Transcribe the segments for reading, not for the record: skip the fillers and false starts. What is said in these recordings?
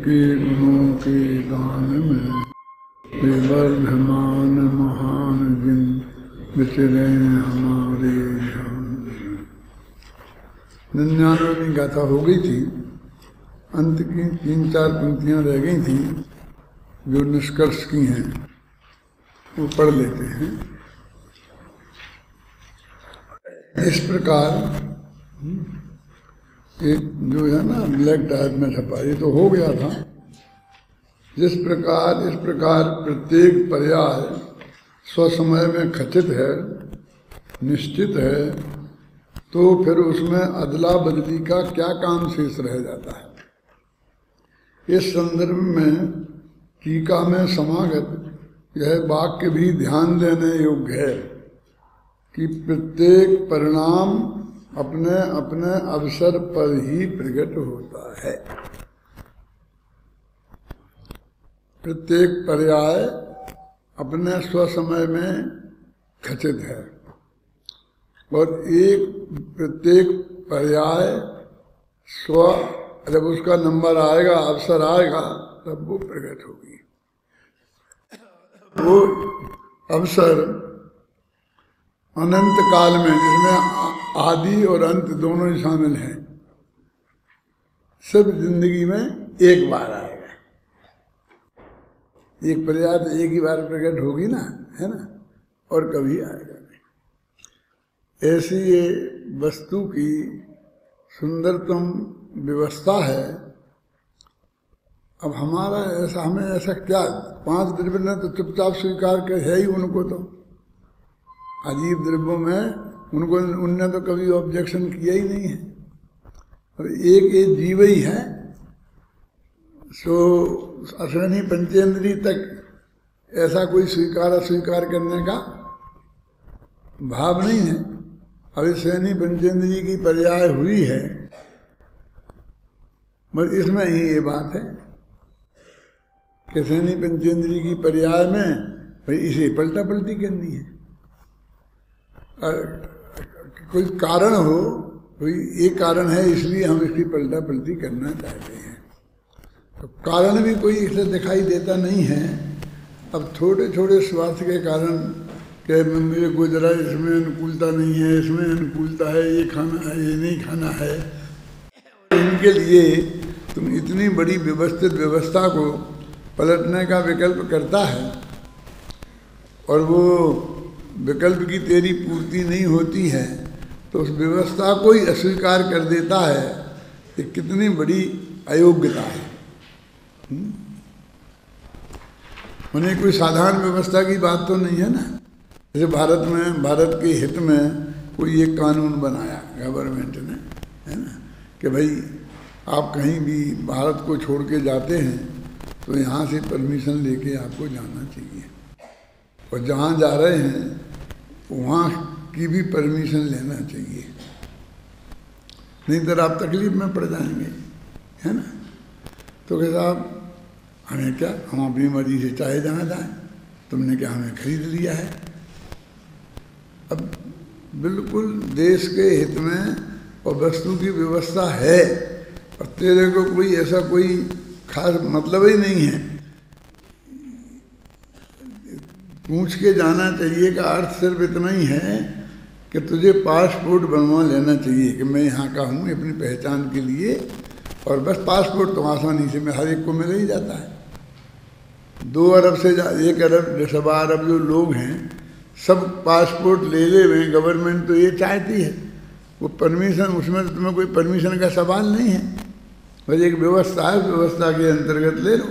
के गुणों के गान में विवर्धमान महान जिन विचरे हमारे ध्यान। 99वीं गाथा हो गई थी, अंत की 3-4 पंक्तियां रह गई थी जो निष्कर्ष की हैं, वो पढ़ लेते हैं। इस प्रकार एक जो है ना ब्लैक टाइप में छपा, ये तो हो गया था। इस प्रकार प्रत्येक पर्याय स्वसमय में खचित है, निश्चित है, तो फिर उसमें अदला बदली का क्या काम शेष रह जाता है। इस संदर्भ में टीका में समागत यह वाक्य भी ध्यान देने योग्य है कि प्रत्येक परिणाम अपने अपने अवसर पर ही प्रकट होता है। प्रत्येक पर्याय अपने स्वसमय में खचित है और प्रत्येक पर्याय जब उसका नंबर आएगा, अवसर आएगा, तब वो प्रकट होगी। वो अवसर अनंत काल में, जिसमें आदि और अंत दोनों ही शामिल हैं, सब जिंदगी में एक बार आएगा। एक पर्याय तो एक ही बार प्रकट होगी ना, है ना, और कभी आएगा नहीं। ऐसी ये वस्तु की सुंदरतम व्यवस्था है। अब हमें ऐसा क्या, 5 द्रव्य ने तो चुपचाप स्वीकार कर है ही, उनको तो अजीब द्रव्यों में उनने तो कभी ऑब्जेक्शन किया ही नहीं है। और एक जीव ही है, सो अश्विनी पंचेंद्री तक ऐसा कोई स्वीकार अस्वीकार करने का भाव नहीं है। अभी अश्विनी पंचेंद्री की पर्याय हुई है, मगर इसमें ही ये बात है कि अश्विनी पंचेंद्री की पर्याय में भाई इसे पलटा पलटी करनी है। कोई कारण हो, कोई एक कारण है इसलिए हम इसकी पलटा पलटी करना चाहते हैं, तो कारण भी कोई इसे दिखाई देता नहीं है। अब छोटे छोटे स्वार्थ के कारण कि मेरे को जरा इसमें अनुकूलता नहीं है, इसमें अनुकूलता है, ये खाना है, ये नहीं खाना है, इनके लिए तुम इतनी बड़ी व्यवस्थित व्यवस्था को पलटने का विकल्प करता है और वो विकल्प की तेरी पूर्ति नहीं होती है, तो उस व्यवस्था को ही अस्वीकार कर देता है। ये कितनी बड़ी अयोग्यता है। उन्हें कोई साधारण व्यवस्था की बात तो नहीं है ना। जैसे भारत के हित में कोई एक कानून बनाया गवर्नमेंट ने, है ना, कि भाई आप कहीं भी भारत को छोड़ के जाते हैं तो यहाँ से परमिशन लेके आपको जाना चाहिए, और जहाँ जा रहे हैं वहाँ की भी परमिशन लेना चाहिए, नहीं तो आप तकलीफ में पड़ जाएंगे, है ना। तो कहे साहब हमें क्या, हम अपनी मर्जी से चाहे जहाँ जाएं, तुमने क्या हमें खरीद लिया है। अब बिल्कुल देश के हित में और वस्तु की व्यवस्था है, और तेरे को कोई ऐसा कोई खास मतलब ही नहीं है। पूछ के जाना चाहिए का अर्थ सिर्फ इतना ही है कि तुझे पासपोर्ट बनवा लेना चाहिए कि मैं यहाँ का हूँ अपनी पहचान के लिए, और बस पासपोर्ट तो आसानी से हर एक को मिल ही जाता है। 2 अरब से 1 अरब 1.25 अरब जो लोग हैं, सब पासपोर्ट ले हुए। गवर्नमेंट तो ये चाहती है, वो परमिशन, उसमें तो तुम्हें कोई परमिशन का सवाल नहीं है, बस एक व्यवस्था है, व्यवस्था के अंतर्गत ले लो।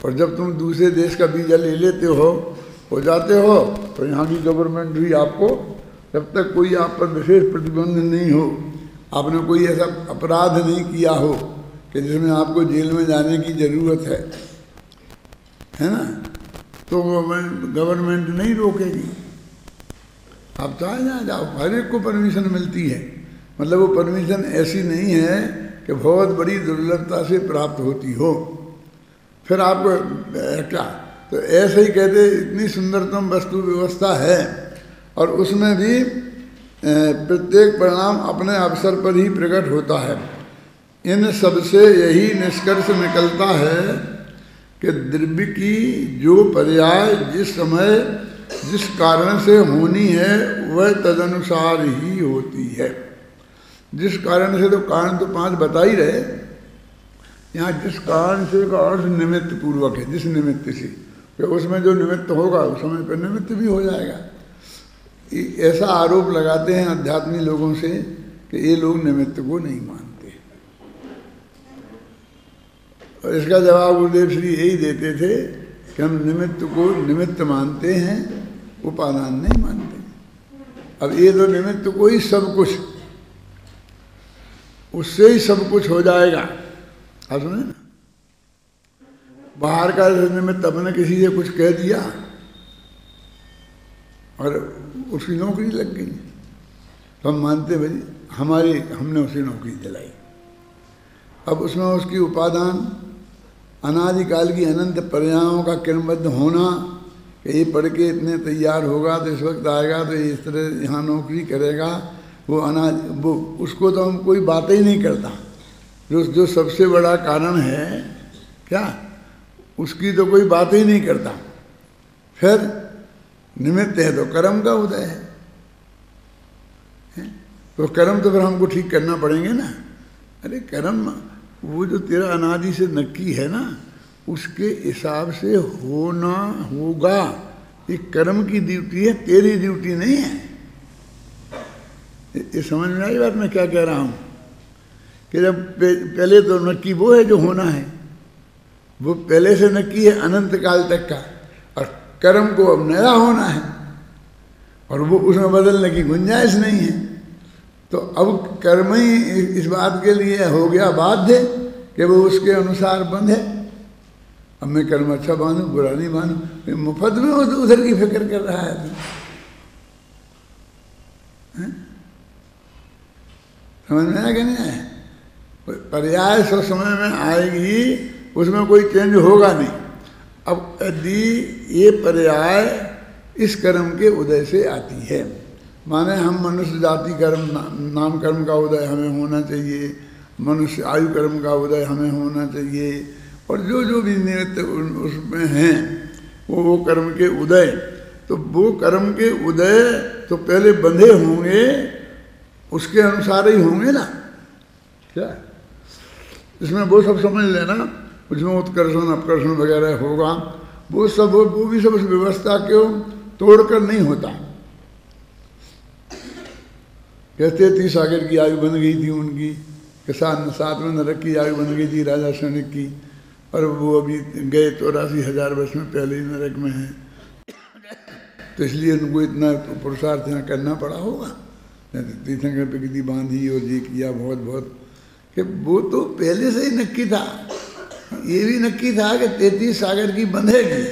और जब तुम दूसरे देश का वीज़ा ले लेते हो जाते हो, तो यहाँ की गवर्नमेंट भी आपको, जब तक कोई आप पर विशेष प्रतिबंध नहीं हो, आपने कोई ऐसा अपराध नहीं किया हो कि जिसमें आपको जेल में जाने की ज़रूरत है ना, तो गवर्नमेंट नहीं रोकेगी। आप चाहे जहाँ जाओ, हर एक को परमिशन मिलती है। मतलब वो परमिशन ऐसी नहीं है कि बहुत बड़ी दुर्लभता से प्राप्त होती हो। फिर आप क्या, तो ऐसे ही कहते इतनी सुंदरतम वस्तु व्यवस्था है, और उसमें भी प्रत्येक परिणाम अपने अवसर पर ही प्रकट होता है। इन सबसे यही निष्कर्ष निकलता है कि द्रव्य की जो पर्याय जिस समय जिस कारण से होनी है वह तदनुसार ही होती है। जिस कारण से, तो कारण तो 5 बता ही रहे, यहाँ जिस कारण से का अर्थ निमित्त पूर्वक है, जिस निमित्त से, कि उसमें जो निमित्त होगा उस समय पर निमित्त भी हो जाएगा। ऐसा आरोप लगाते हैं अध्यात्मी लोगों से कि ये लोग निमित्त को नहीं मानते, और इसका जवाब गुरुदेव श्री यही देते थे कि हम निमित्त को निमित्त मानते हैं, उपादान नहीं मानते। अब ये तो निमित्त को ही सब कुछ, उससे ही सब कुछ हो जाएगा। आप सुने ना, बाहर का निमित्त अपने किसी से कुछ कह दिया और उसकी नौकरी लग गई, तो हम मानते भाई हमने उसे नौकरी दिलाई। अब उसमें उसकी उपादान अनादिकाल की अनंत पर्यायों का क्रमबद्ध होना कि ये पढ़ के इतने तैयार होगा तो इस वक्त आएगा तो इस तरह यहाँ नौकरी करेगा, वो उसको तो हम कोई बात ही नहीं करता। जो सबसे बड़ा कारण है क्या, उसकी तो कोई बात ही नहीं करता। फिर निमित्त है तो कर्म का उदय है, तो कर्म तो फिर हमको ठीक करना पड़ेंगे ना। अरे कर्म वो जो तेरा अनादि से नक्की है ना, उसके हिसाब से होना होगा। ये कर्म की ड्यूटी है, तेरी ड्यूटी नहीं है। ये समझ में आई बात मैं क्या कह रहा हूँ? कि जब पहले तो नक्की वो है जो होना है, वो पहले से नक्की है अनंत काल तक का, और कर्म को अब नया होना है और वो उसमें बदलने की गुंजाइश नहीं है। तो अब कर्म ही इस बात के लिए हो गया बाध्य कि वो उसके अनुसार बंद है। अब मैं कर्म अच्छा मानूं बुरा नहीं मानूं, मुफ्त में उधर की फिक्र कर रहा है। समझ में आया कि नहीं आया? पर्याय सो समय में आएगी, उसमें कोई चेंज होगा नहीं। अब यदि ये पर्याय इस कर्म के उदय से आती है, माने हम मनुष्य जाति कर्म नाम कर्म का उदय हमें होना चाहिए, मनुष्य आयु कर्म का उदय हमें होना चाहिए, और जो भी निमित्त उसमें हैं वो कर्म के उदय, तो वो कर्म के उदय तो पहले बंधे होंगे, उसके अनुसार ही होंगे ना। क्या इसमें वो सब समझ लेना, उसमें उत्कर्षण अपकर्षण वगैरह होगा, वो भी सब उस व्यवस्था को तोड़कर नहीं होता। कहते थी सागर की आयु बन गई थी उनकी, के साथ में नरक की आयु बन गई थी राजा सैनिक की, और वो अभी गए 84,000 वर्ष में पहले ही नरक में हैं। तो इसलिए उनको इतना पुरुषार्थ यहाँ करना पड़ा होगा। तीर्थंकर पे कितनी बांधी और ये किया बहुत बहुत, कि वो तो पहले से ही नक्की था। ये भी नक्की था कि 33 सागर की बंधेगी।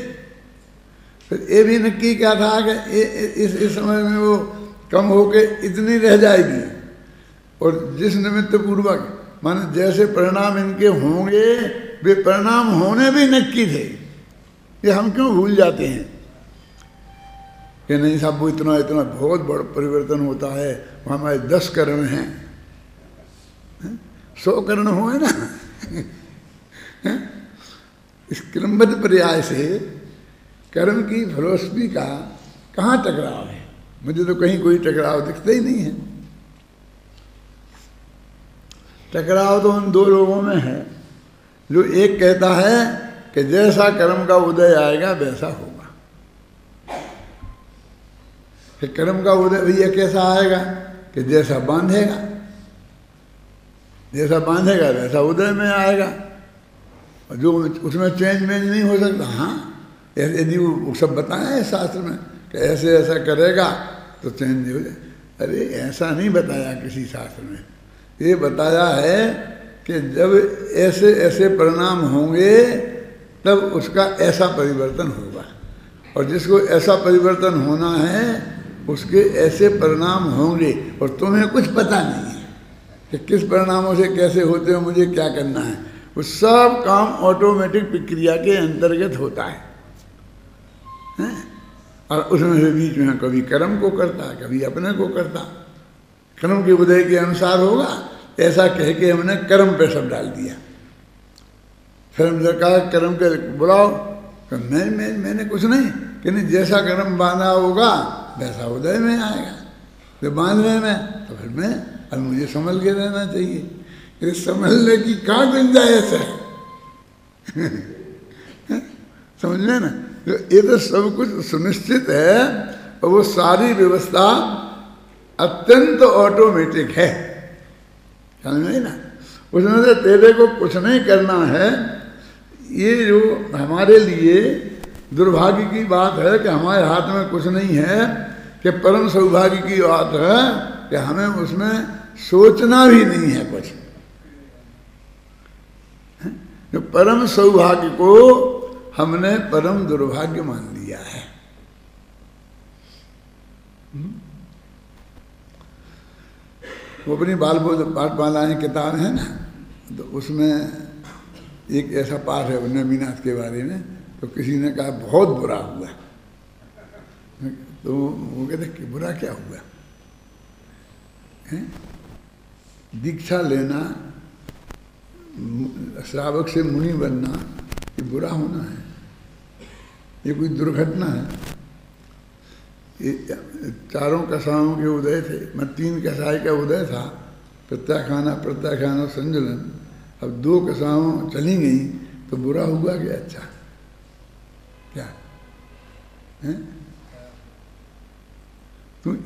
फिर ये भी नक्की क्या था कि इस समय में वो कम होके इतनी रह जाएगी। और जिस निमित्त पूर्वक माने जैसे परिणाम इनके होंगे, वे परिणाम होने भी नक्की थे। ये हम क्यों भूल जाते हैं कि नहीं साहब वो इतना बहुत बड़ा परिवर्तन होता है, वहाँ हमारे 10 करण हैं, 100 करण हुए ना। इस क्रमबद्ध पर्याय से कर्म की फिलॉसफी का कहाँ टकराव है? मुझे तो कहीं कोई टकराव दिखता ही नहीं है। टकराव तो उन 2 लोगों में है, जो एक कहता है कि जैसा कर्म का उदय आएगा वैसा होगा। कि कर्म का उदय भैया कैसा आएगा कि जैसा बांधेगा, जैसा बांधेगा वैसा उदय में आएगा, और जो उसमें चेंज मेंज नहीं हो सकता। हाँ, यदि वो सब बताया है शास्त्र में कि ऐसे ऐसा करेगा तो चेंज नहीं हो जाए। अरे ऐसा नहीं बताया किसी शास्त्र में, ये बताया है कि जब ऐसे ऐसे परिणाम होंगे तब उसका ऐसा परिवर्तन होगा, और जिसको ऐसा परिवर्तन होना है उसके ऐसे परिणाम होंगे, और तुम्हें कुछ पता नहीं है कि किस परिणामों से कैसे होते हो, मुझे क्या करना है। वो सब काम ऑटोमेटिक प्रक्रिया के अंतर्गत होता है, और उसमें से बीच में कभी कर्म को करता, कभी अपने को करता। कर्म के उदय के अनुसार होगा, ऐसा कह के हमने कर्म पे सब डाल दिया। फिर हमने कहा कर्म के बुलाओ, तो मैंने कुछ नहीं कि नहीं, जैसा कर्म बांधा होगा वैसा उदय में आएगा। तो बांधने में तो फिर मैं, अब मुझे संभल के रहना चाहिए। ये संभलने की कहाँ गुंजाइश है? समझ में ना? तो ये तो सब कुछ सुनिश्चित है और वो सारी व्यवस्था अत्यंत ऑटोमेटिक है, समझ में ना? उसमें से तेरे को कुछ नहीं करना है। ये जो हमारे लिए दुर्भाग्य की बात है कि हमारे हाथ में कुछ नहीं है, कि परम सौभाग्य की बात है कि हमें उसमें सोचना भी नहीं है कुछ। जो परम सौभाग्य को हमने परम दुर्भाग्य मान लिया है। वो अपनी बाल पाठमालाएं किताब है ना, तो उसमें एक ऐसा पाठ है नबीनाथ के बारे में। तो किसी ने कहा बहुत बुरा हुआ, तो वो कहते कि बुरा क्या हुआ है? दीक्षा लेना, श्रावक से मुनि बनना, ये बुरा होना है? ये कोई दुर्घटना है? ये चारों कसायों के उदय थे, मैं 3 कसाई का उदय था, प्रत्याख्यान और संजुलन। अब 2 कसायों चली गई तो बुरा हुआ क्या अच्छा? क्या है? तुम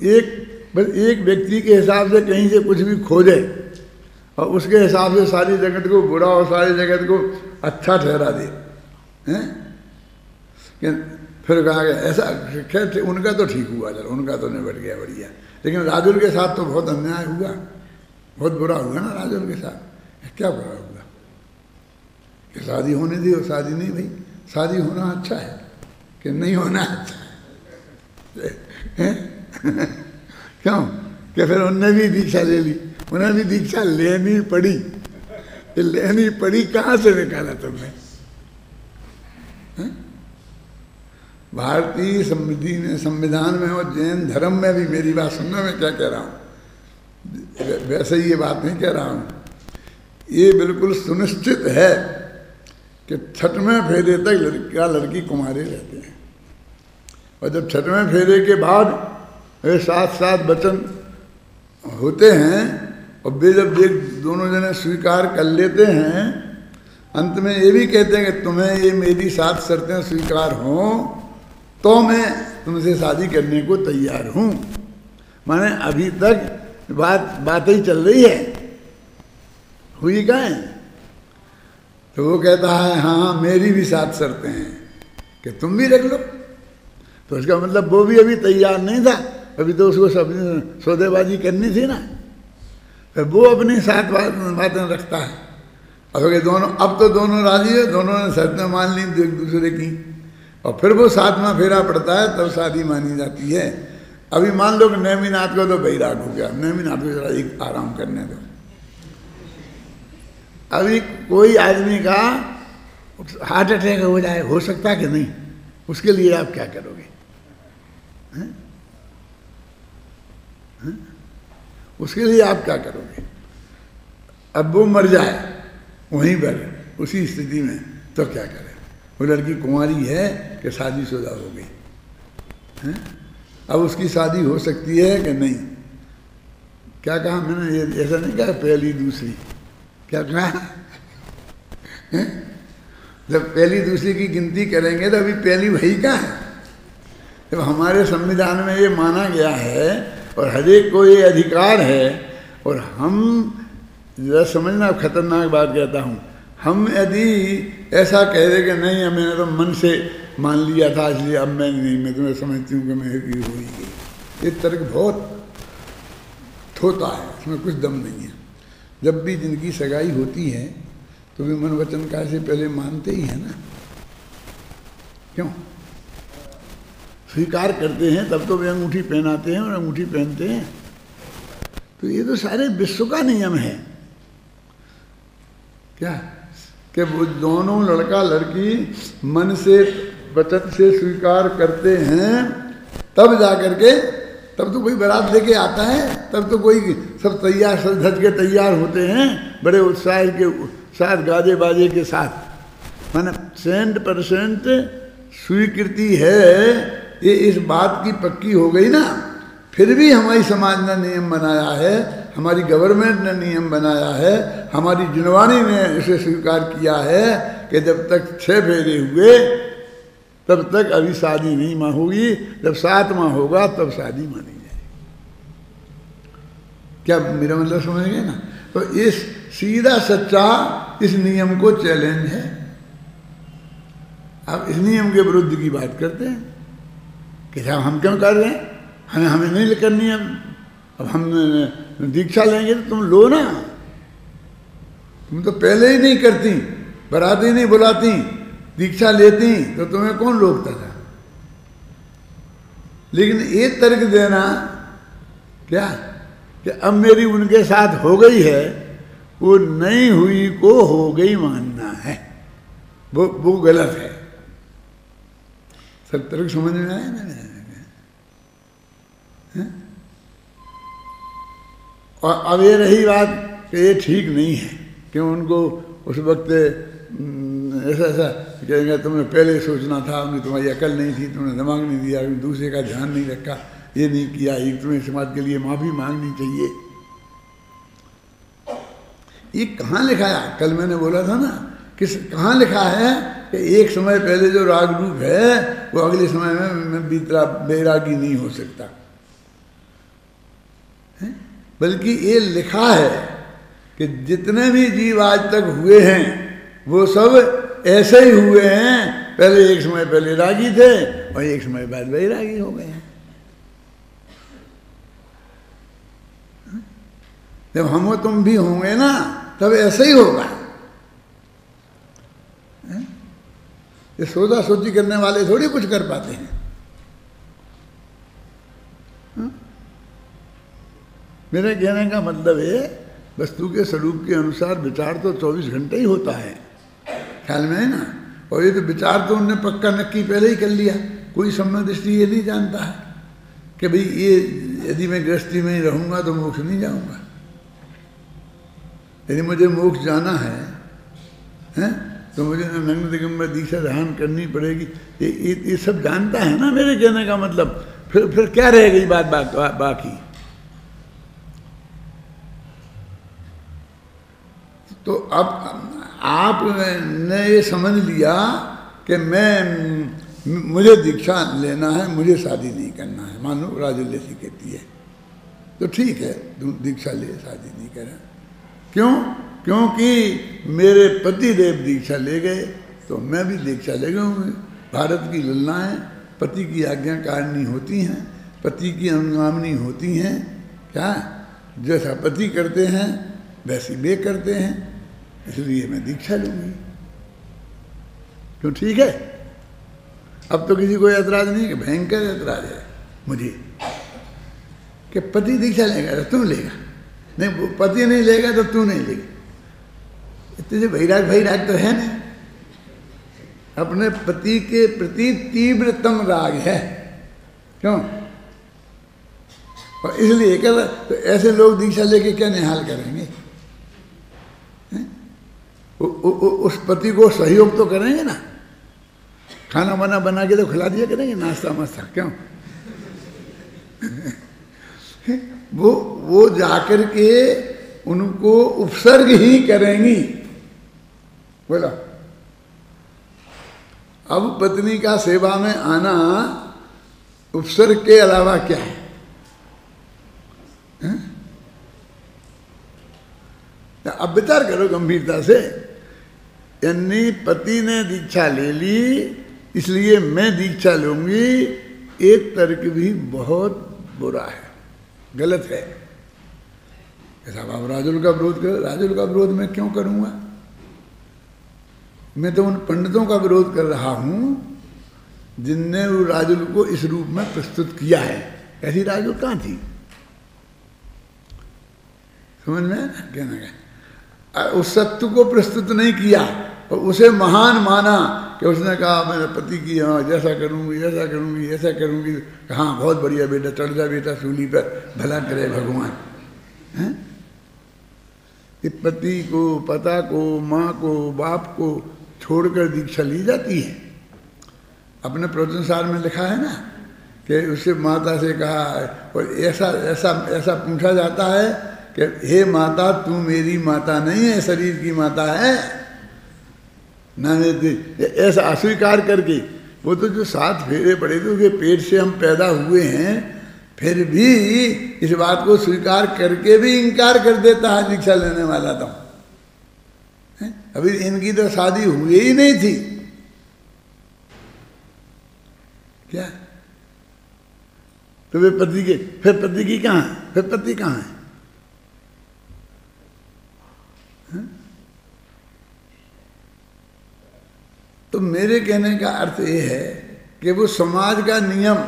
बस एक व्यक्ति के हिसाब से कहीं से कुछ भी खोजे और उसके हिसाब से सारी जगत को बुरा और सारी जगत को अच्छा ठहरा दे, हैं? फिर कहा गया ऐसा, खैर उनका तो ठीक हुआ, चलो उनका तो निबट गया बढ़िया, लेकिन राजुल के साथ तो बहुत अन्याय हुआ, बहुत बुरा हुआ ना राजुल के साथ। क्या बुरा हुआ कि शादी होने दी और शादी नहीं भाई? शादी होना अच्छा है कि नहीं होना अच्छा है? क्यों? कि फिर उनने भी दीक्षा ले ली, उन्हें भी दीक्षा लेनी पड़ी। लेनी पड़ी कहाँ से निकाला तुमने? भारतीय संविधान में और जैन धर्म में भी, मेरी बात सुनना मैं क्या कह रहा हूँ, वैसे ही ये बात नहीं कह रहा हूँ, ये बिल्कुल सुनिश्चित है कि 6वें फेरे तक लड़का लड़की कुंवारे रहते हैं। और जब 6वें फेरे के बाद 7 वचन होते हैं और वे जब दोनों जने स्वीकार कर लेते हैं, अंत में ये भी कहते हैं कि तुम्हें ये मेरी 7 शर्तें स्वीकार हों तो मैं तुमसे शादी करने को तैयार हूँ। माने अभी तक बात ही चल रही है, हुई कहाँ है? तो वो कहता है हाँ मेरी भी 7 शर्तें हैं कि तुम भी रख लो। तो इसका मतलब वो भी अभी तैयार नहीं था, अभी तो उसको सब सौदेबाजी करनी थी ना। फिर वो अपनी 7 बातें रखता है। अब तो दोनों राजी है, दोनों ने शर्तें मान ली एक दूसरे की, और फिर वो 7वां फेरा पड़ता है तब शादी मानी जाती है। अभी मान लो कि नेमिनाथ को तो बैराग हो गया, नेमिनाथ को जरा एक आराम करने दो। अभी कोई आदमी का हार्ट अटैक हो जाए, हो सकता है कि नहीं? उसके लिए आप क्या करोगे? हैं? हैं? उसके लिए आप क्या करोगे? अब वो मर जाए वहीं पर उसी स्थिति में, तो क्या करें? वो लड़की कुंवारी है कि शादीशुदा हो गई है? अब उसकी शादी हो सकती है कि नहीं? क्या कहा मैंने? ये ऐसा नहीं कहा पहली दूसरी, क्या कहा? जब पहली दूसरी की गिनती करेंगे तो अभी पहली वही का है। जब हमारे संविधान में ये माना गया है और हरेक को ये अधिकार है, और हम जरा समझना, खतरनाक बात कहता हूँ, हम यदि ऐसा कह दे कि नहीं मैंने तो मन से मान लिया था इसलिए अब मैं नहीं, मैं तुम्हें समझती हूँ कि मैं ये हो ही गई, ये तर्क बहुत थोता है, इसमें कुछ दम नहीं है। जब भी जिनकी सगाई होती है तो वे मन वचन का से पहले मानते ही है ना, क्यों? स्वीकार करते हैं तब तो वे अंगूठी पहनाते हैं और अंगूठी पहनते हैं। तो ये तो सारे विश्व का नियम है क्या, कि वो दोनों लड़का लड़की मन से वचन से स्वीकार करते हैं तब जाकर के तब तो कोई बारात लेके आता है, तब तो कोई सब तैयार सज धज के तैयार होते हैं बड़े उत्साह के साथ, गाजे बाजे के साथ। माने 100% स्वीकृति है, ये इस बात की पक्की हो गई ना। फिर भी हमारी समाज ने नियम बनाया है, हमारी गवर्नमेंट ने नियम बनाया है, हमारी जिनवानी ने इसे स्वीकार किया है कि जब तक 6 फेरे हुए तब तक अभी शादी नहीं माँ होगी, जब 7 माह होगा तब शादी मानी जाएगी। क्या मेरा मतलब समझ गए ना? तो इस सीधा सच्चा इस नियम को चैलेंज है। अब इस नियम के विरुद्ध की बात करते हैं कि साहब हम क्यों कर रहे हैं, हमें नहीं करनी है। अब हम दीक्षा लेंगे तो तुम लो ना, तुम तो पहले ही नहीं करती, बराती नहीं बुलाती, दीक्षा लेती तो तुम्हें कौन रोकता था। लेकिन ये तर्क देना क्या कि अब मेरी उनके साथ हो गई है, वो नहीं हुई को हो गई मानना है, वो गलत है। सब तर्क समझ में आया ना? और अब ये रही बात कि ये ठीक नहीं है कि उनको उस वक्त ऐसा कहेंगे तुमने पहले सोचना था, उन्हें तुम्हारी अकल नहीं थी, तुमने दिमाग नहीं दिया, दूसरे का ध्यान नहीं रखा, ये नहीं किया, ये तुम्हें समाज के लिए माफ़ी मांगनी चाहिए। ये कहाँ लिखा है? कल मैंने बोला था ना, कहाँ लिखा है कि एक समय पहले जो राग रूप है वो अगले समय में बैरागी नहीं हो सकता। बल्कि ये लिखा है कि जितने भी जीव आज तक हुए हैं वो सब ऐसे ही हुए हैं, पहले एक समय पहले रागी थे और एक समय बाद बैरागी हो गए हैं। जब हम तुम भी होंगे ना तब ऐसे ही होगा। ये सोचा सोची करने वाले थोड़ी कुछ कर पाते हैं। मेरे कहने का मतलब है वस्तु के स्वरूप के अनुसार विचार तो 24 घंटे ही होता है, ख्याल में है ना। और ये तो विचार तो उनने पक्का नक्की पहले ही कर लिया। कोई सम्य दृष्टि ये नहीं जानता है कि भाई ये यदि मैं गृहस्थी में ही रहूँगा तो मोक्ष नहीं जाऊँगा। यदि मुझे मोक्ष जाना है तो मुझे नग्न दिगंबर दीक्षा धारण करनी पड़ेगी। ये सब जानता है ना मेरे कहने का मतलब। फिर क्या रह गई बात बाकी? तो अब आपने ये समझ लिया कि मुझे दीक्षा लेना है, मुझे शादी नहीं करना है। मानो राजुल जैसी कहती है तो ठीक है, तुम दीक्षा ले, शादी नहीं करें। क्यों? क्योंकि मेरे पति देव दीक्षा ले गए तो मैं भी दीक्षा ले गया हूँ। भारत की ललनाएँ पति की आज्ञाकारिणी होती हैं, पति की अनुगामिनी होती हैं। क्या जैसा पति करते हैं वैसी वे करते हैं, इसलिए मैं दीक्षा लूँगी। क्यों? ठीक है। अब तो किसी को ऐतराज़ नहीं कि भयंकर ऐतराज़ है मुझे कि पति दीक्षा लेगा तो तू लेगा, नहीं वो पति नहीं लेगा तो तू नहीं लेगा। तुझे वैराग तो है ना, अपने पति के प्रति तीव्रतम राग है। क्यों? और इसलिए कर तो ऐसे लोग दीक्षा लेके क्या निहाल करेंगे? उस पति को सहयोग तो करेंगे ना, खाना वाना बना के तो खिला दिया करेंगे, नाश्ता मास्ता। क्यों? वो जाकर के उनको उपसर्ग ही करेंगी। बोला अब पत्नी का सेवा में आना उपसर्ग के अलावा क्या है? अब विचार करो गंभीरता से। यानी पति ने दीक्षा ले ली इसलिए मैं दीक्षा लूंगी, एक तर्क भी बहुत बुरा है, गलत है। साहब आप राजुल का विरोध करो। राजुल का विरोध मैं क्यों करूंगा? मैं तो उन पंडितों का विरोध कर रहा हूं जिनने वो राजुल को इस रूप में प्रस्तुत किया है। ऐसी राजुल कहाँ थी? समझ में है ना कहना क्या? उस सत्य को प्रस्तुत नहीं किया और उसे महान माना कि उसने कहा मेरे पति की हाँ जैसा करूँगी ऐसा करूँगी ऐसा करूँगी, हाँ बहुत बढ़िया बेटा, चढ़ जा बेटा सूली पर, भला करे भगवान। हैं कि पति को, पता को, माँ को, बाप को छोड़कर दीक्षा ली जाती है। अपने प्रवचनसार में लिखा है ना कि उससे माता से कहा, और ऐसा ऐसा ऐसा पूछा जाता है कि हे माता तू मेरी माता नहीं है, शरीर की माता है ना, ऐसा अस्वीकार करके। वो तो जो 7 फेरे पड़े थे उसके पेट से हम पैदा हुए हैं, फिर भी इस बात को स्वीकार करके भी इनकार कर देता है दीक्षा लेने वाला। तो अभी इनकी तो शादी हुई ही नहीं थी क्या, तो वे पति के, फिर पति की कहाँ है, फिर पति कहाँ है? तो मेरे कहने का अर्थ ये है कि वो समाज का नियम,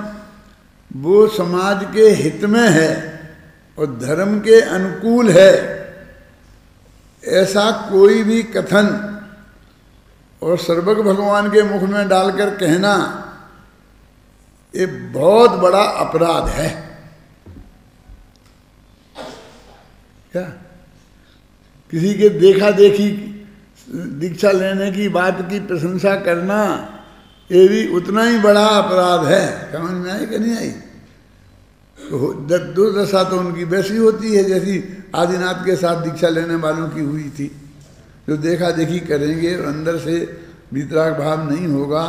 वो समाज के हित में है और धर्म के अनुकूल है, ऐसा कोई भी कथन और सर्वज्ञ भगवान के मुख में डालकर कहना ये बहुत बड़ा अपराध है। क्या किसी के देखा देखी दीक्षा लेने की बात की प्रशंसा करना ये भी उतना ही बड़ा अपराध है। समझ में आई कि नहीं आई? दुर्दशा तो उनकी वैसी होती है जैसी आदिनाथ के साथ दीक्षा लेने वालों की हुई थी, जो देखा देखी करेंगे और अंदर से वितराग भाव नहीं होगा,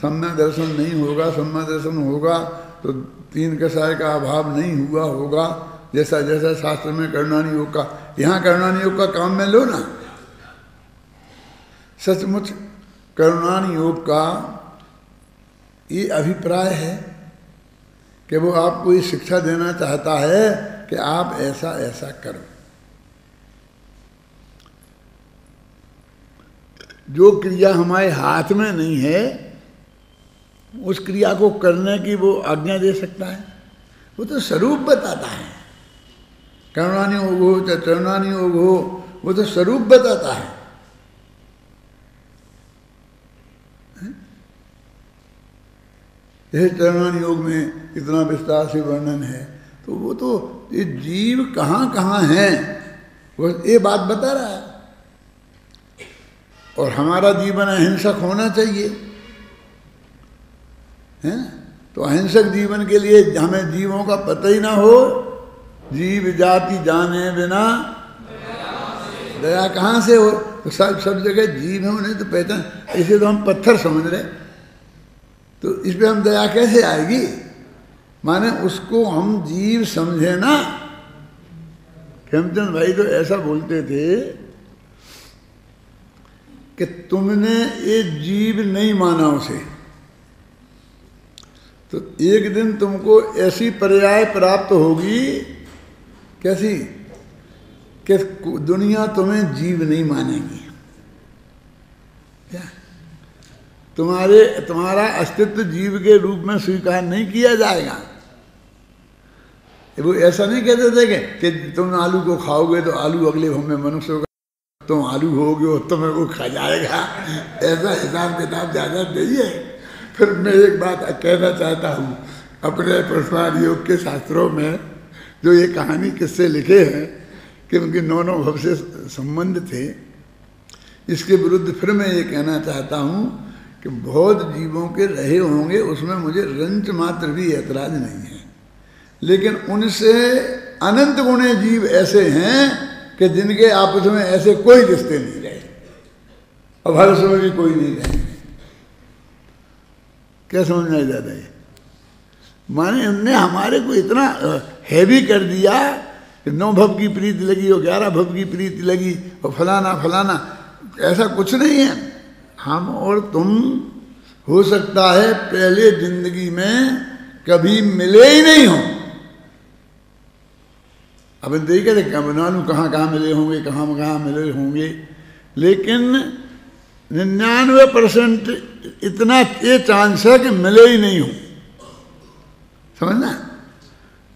सम्यक दर्शन नहीं होगा। सम्यक दर्शन होगा तो 3 कषाय का अभाव नहीं हुआ होगा, जैसा जैसा शास्त्र में करुणानि योग का, यहाँ करुणानि योग का काम में लो ना। सचमुच करुणानि योग का ये अभिप्राय है कि वो आपको ये शिक्षा देना चाहता है कि आप ऐसा ऐसा करो। जो क्रिया हमारे हाथ में नहीं है उस क्रिया को करने की वो आज्ञा दे सकता है, वो तो स्वरूप बताता है। करुणानि योग हो चाहे चरुणानि योग हो, वो तो स्वरूप बताता है। जैसे चरुणानि योग में इतना विस्तार से वर्णन है, तो वो तो ये जीव कहाँ कहाँ हैं वो ये बात बता रहा है। और हमारा जीवन अहिंसक होना चाहिए, है ना? तो अहिंसक जीवन के लिए हमें जीवों का पता ही ना हो, जीव जाति जाने बिना दया कहाँ से हो। तो सब जगह जीव है, उन्हें तो पहचान, इसे तो हम पत्थर समझ रहे, तो इस पर हम दया कैसे आएगी? माने उसको हम जीव समझे ना। खेमचंद भाई तो ऐसा बोलते थे कि तुमने ये जीव नहीं माना उसे, तो एक दिन तुमको ऐसी पर्याय प्राप्त होगी, कैसी, कि दुनिया तुम्हें जीव नहीं मानेगी। क्या तुम्हारा अस्तित्व जीव के रूप में स्वीकार नहीं किया जाएगा। वो ऐसा नहीं कहते थे कि तुम आलू को खाओगे तो आलू अगले भव में मनुष्य होगा, तुम आलू होगे और तुम्हें वो खा जाएगा, ऐसा हिसाब किताब ज़्यादा नहीं है। फिर मैं एक बात कहना चाहता हूँ, अपने पुष्पाद योग के शास्त्रों में जो ये कहानी किससे लिखे हैं कि उनके 9 भव से संबंध थे, इसके विरुद्ध फिर मैं ये कहना चाहता हूँ कि बहुत जीवों के रहे होंगे, उसमें मुझे रंच मात्र भी ऐतराज नहीं है, लेकिन उनसे अनंत गुणे जीव ऐसे हैं कि जिनके आपस में ऐसे कोई रिश्ते नहीं रहे, और भविष्य में भी कोई नहीं रहेंगे। क्या समझ में जाता है? माने उनने हमारे को इतना हैवी कर दिया कि 9 भव की प्रीति लगी और 11 भव की प्रीति लगी और फलाना फलाना, ऐसा कुछ नहीं है। हम और तुम हो सकता है पहले जिंदगी में कभी मिले ही नहीं हो। अब देखिए थे क्या बना लूँ, कहाँ कहाँ मिले होंगे, कहाँ कहाँ मिले होंगे, लेकिन 99% इतना ये चांस है कि मिले ही नहीं हो, समझना।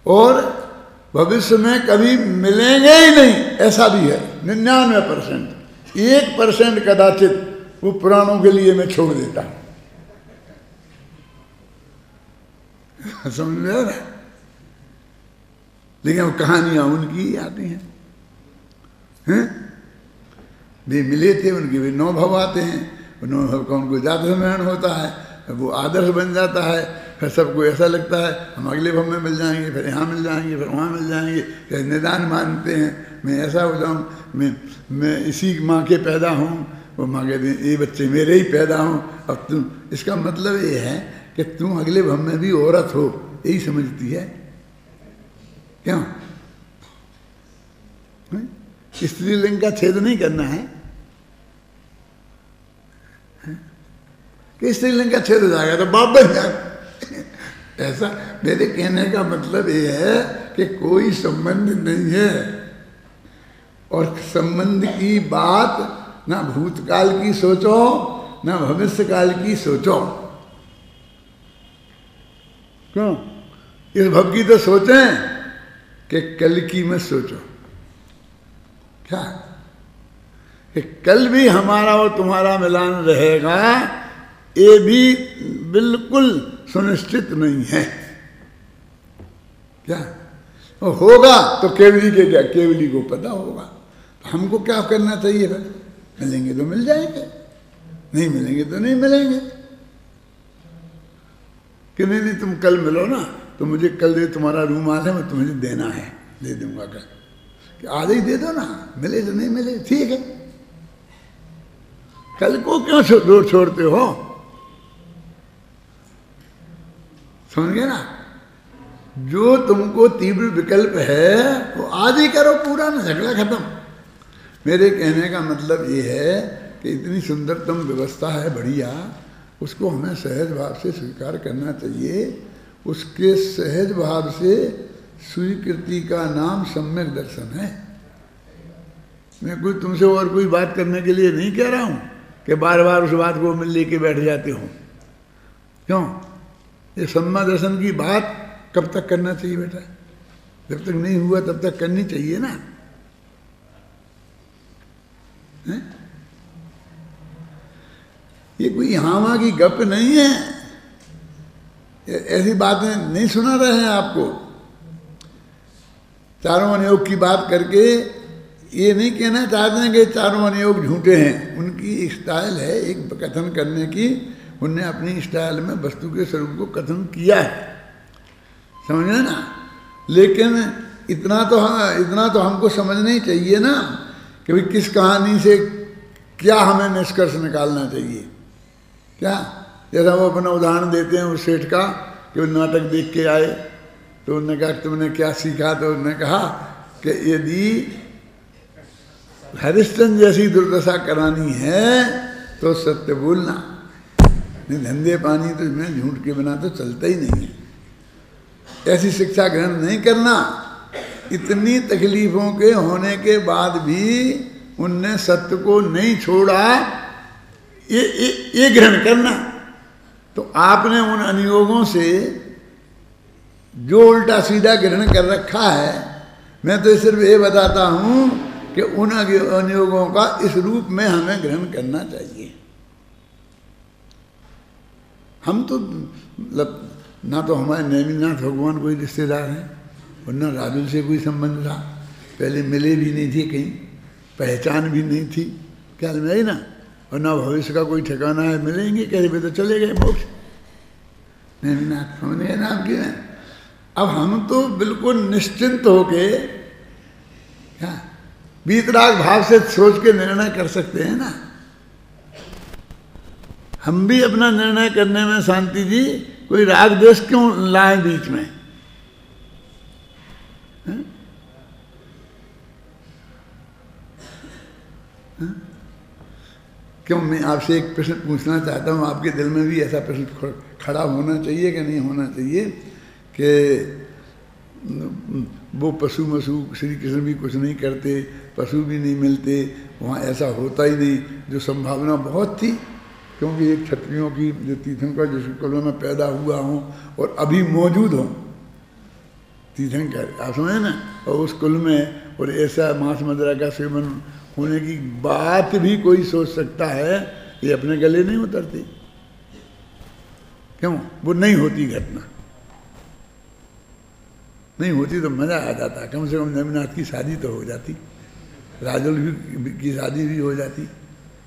और भविष्य में कभी मिलेंगे ही नहीं, ऐसा भी है 99%। 1% कदाचित वो पुराणों के लिए मैं छोड़ देता हूं। समझ में आ रहा है? लेकिन वो कहानियां उनकी ही आती हैं। वे मिले थे, उनके भी 9 भाव आते हैं, 9 भाव का उनको जात सम्मेलन होता है, वो आदर्श बन जाता है। फिर सबको ऐसा लगता है हम अगले भाव में मिल जाएंगे, फिर यहाँ मिल जाएंगे, फिर वहाँ मिल जाएंगे, फिर निदान मानते हैं मैं ऐसा हो जाऊँ, मैं इसी माँ के पैदा हूँ, वो माँ कहते हैं ये बच्चे मेरे ही पैदा हूँ। अब तुम, इसका मतलब ये है कि तुम अगले भाव में भी औरत हो, यही समझती है। क्यों? स्त्रीलिंग का छेद नहीं करना है कि स्त्रीलिंग का छेद हो जाएगा तो बाप बन जाएगा। ऐसा मेरे कहने का मतलब ये है कि कोई संबंध नहीं है, और संबंध की बात ना भूतकाल की सोचो ना भविष्यकाल की सोचो। क्यों? इस भव की तो सोचें कि कल की मत सोचो। क्या? कि कल भी हमारा और तुम्हारा मिलान रहेगा, ये भी बिल्कुल सुनिश्चित नहीं है। क्या? और होगा तो केवली के क्या, केवली को पता होगा। तो हमको क्या करना चाहिए? फिर मिलेंगे तो मिल जाएंगे, नहीं मिलेंगे तो नहीं मिलेंगे। कि नहीं तुम कल मिलो ना, तो मुझे कल दे, तुम्हारा रूमाल है, मैं तुम्हें देना है, दे दूंगा कल। कि आज ही दे दो ना, मिले तो नहीं मिले ठीक है। कल को क्यों छोड़ते हो? समझ गए ना? जो तुमको तीव्र विकल्प है वो आज ही करो पूरा, ना झगड़ा खत्म। मेरे कहने का मतलब ये है कि इतनी सुंदरतम व्यवस्था है, बढ़िया, उसको हमें सहज भाव से स्वीकार करना चाहिए। उसके सहज भाव से स्वीकृति का नाम सम्यक दर्शन है। मैं कोई तुमसे और कोई बात करने के लिए नहीं कह रहा हूं कि बार बार उस बात को लेके बैठ जाते हो। क्यों? ये सम्यक दर्शन की बात कब तक करना चाहिए बेटा? जब तक नहीं हुआ तब तक करनी चाहिए ना। है? ये कोई यहाँ वहाँ की गप नहीं है, ऐसी बातें नहीं सुना रहे हैं आपको। चारों अनुयोग की बात करके ये नहीं कहना चाहते हैं कि चारों अनुयोग झूठे हैं। उनकी स्टाइल है एक कथन करने की, उनने अपनी स्टाइल में वस्तु के स्वरूप को कथन किया है, समझे ना। लेकिन इतना तो हमको समझना ही चाहिए ना कि भाई किस कहानी से क्या हमें निष्कर्ष निकालना चाहिए। क्या? जैसा वो अपना उदाहरण देते हैं उस सेठ का कि वो नाटक देख के आए, तो उन्होंने कहा तुमने क्या सीखा? तो उन्होंने कहा कि यदि हरिश्चंद्र जैसी दुर्दशा करानी है तो सत्य बोलना, नहीं धंधे पानी तो इसमें झूठ के बिना तो चलता ही नहीं है। ऐसी शिक्षा ग्रहण नहीं करना। इतनी तकलीफों के होने के बाद भी उनने सत्य को नहीं छोड़ा, ये ग्रहण करना। तो आपने उन अनुयोगों से जो उल्टा सीधा ग्रहण कर रखा है, मैं तो सिर्फ ये बताता हूं कि उन अनुयोगों का इस रूप में हमें ग्रहण करना चाहिए। हम तो मतलब ना तो हमारे नेमिनाथ भगवान कोई रिश्तेदार हैं और ना राजुल से कोई संबंध था, पहले मिले भी नहीं थे, कहीं पहचान भी नहीं थी, ख्याल में आई ना। और ना भविष्य का कोई ठिकाना है, मिलेंगे कैसे भी, तो चले गए मोक्ष। नेमिनाथ समझ गए ना आपकी में। अब हम तो बिल्कुल निश्चिंत होके क्या वीतराग भाव से सोच के निर्णय कर सकते हैं ना। हम भी अपना निर्णय करने में शांति जी कोई राग द्वेष क्यों लाए बीच में? है? है? क्यों? मैं आपसे एक प्रश्न पूछना चाहता हूँ, आपके दिल में भी ऐसा प्रश्न खड़ा होना चाहिए कि नहीं होना चाहिए कि वो पशु मशु श्री कृष्ण भी कुछ नहीं करते, पशु भी नहीं मिलते, वहाँ ऐसा होता ही नहीं, जो संभावना बहुत थी। क्योंकि एक क्षत्रियों की जो तीर्थंकर जिस कुल में पैदा हुआ हूँ और अभी मौजूद हूँ, तीर्थंकर आप समझे ना, और उस कुल में और ऐसा मांस मदिरा का सेवन होने की बात भी कोई सोच सकता है ये अपने गले नहीं उतरती। क्यों? वो नहीं होती घटना, नहीं होती तो मजा आ जाता। कम से कम नेमिनाथ की शादी तो हो जाती, राजुल भी की शादी भी हो जाती।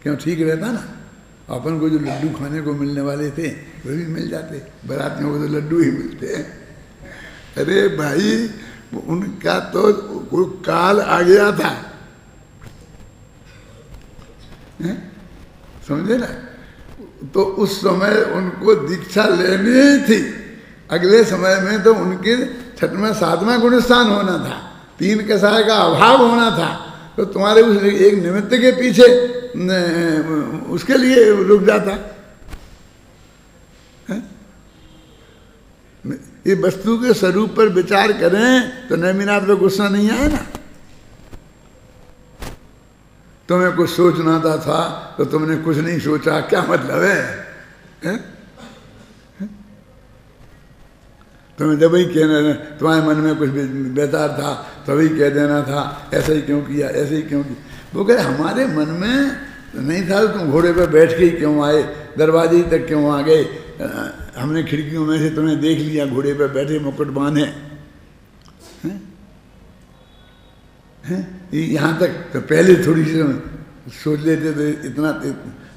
क्यों? ठीक रहता ना। अपन को जो लड्डू खाने को मिलने वाले थे वो भी मिल जाते, बारातियों को तो लड्डू ही मिलते हैं। अरे भाई उनका तो कोई काल आ गया था, समझे ना। तो उस समय उनको दीक्षा लेनी थी, अगले समय में तो उनके छठवां सातवां गुणस्थान होना था, 3 कसाय का अभाव होना था। तो तुम्हारे उस एक निमित्त के पीछे उसके लिए रुक जाता है? ये वस्तु के स्वरूप पर विचार करें तो नेमिनाथ पे गुस्सा नहीं आया ना। तुम्हें कुछ सोचना था तो तुमने कुछ नहीं सोचा, क्या मतलब है? तुम्हें जब ही कहना, तुम्हारे मन में कुछ बेकार था तभी कह देना था, ऐसे ही क्यों किया, ऐसे ही क्यों किया। वो कहे हमारे मन में नहीं था तो तुम घोड़े पर बैठ के ही क्यों आए, दरवाजे तक क्यों आ गए, हमने खिड़कियों में से तुम्हें देख लिया घोड़े पर बैठे मुकुट बांधे, यहाँ तक तो पहले थोड़ी सी सोच लेते तो इतना